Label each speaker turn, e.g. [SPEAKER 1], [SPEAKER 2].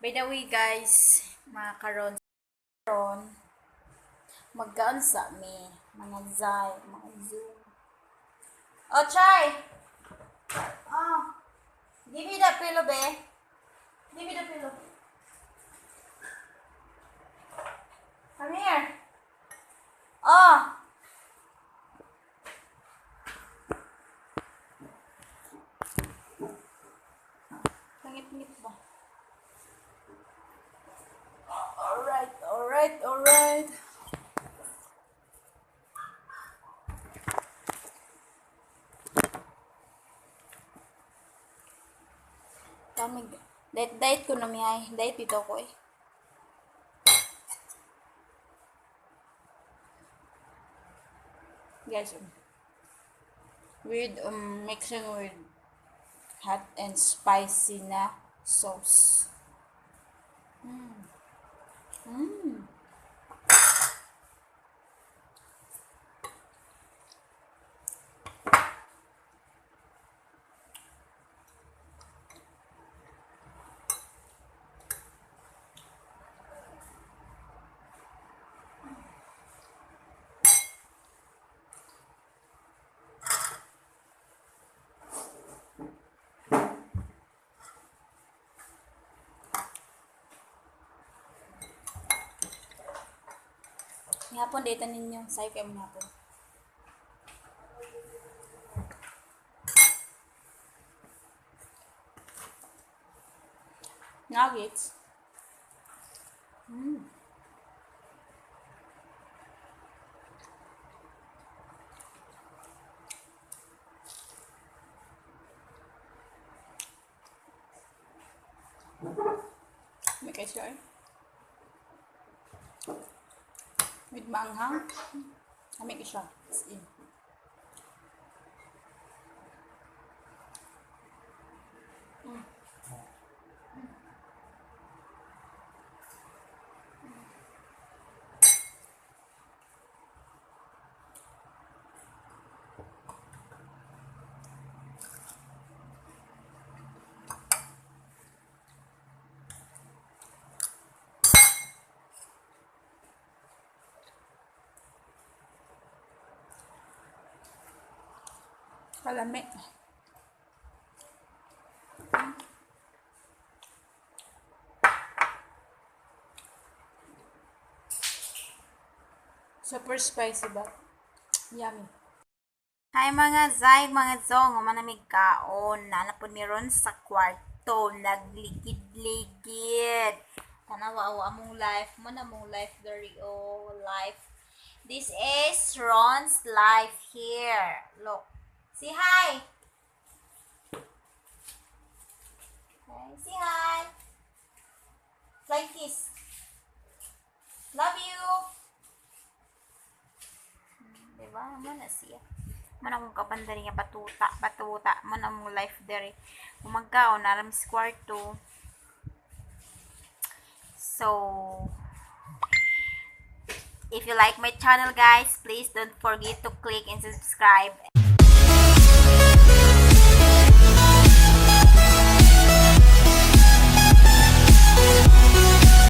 [SPEAKER 1] By the way guys, mga karon magkaan sa mi, mga zay, mga zoom. Oh, Chai! Oh, give me the pillow, be. Give me the pillow. Come here. Oh! Langit-ngit ba? Alright. Kamig. Diet ko na mihay. Diet dito ko eh. Guys, with mixing with hot and spicy na sauce. Ngapon dito ninyo, say kayo ngapon. Nuggets. May kayo siya eh. With manghang. Kami ko siya. As in. Kalami. Super spicy ba? Yummy. Hi mga zay, mga zong, manamig kaon. Nanapod ni Ron sa kwarto. Nagligid-ligid. Tanawa among life. Muna mong life, the life. This is Ron's life here. Look. Say hi. Okay, say hi. Flying kiss. Love you. Diba? Mana siya. Mana kung kapanda niya batuta. Mana mong life there. Umagkaon, naram sa kwarto. So, if you like my channel guys, please don't forget to click and subscribe.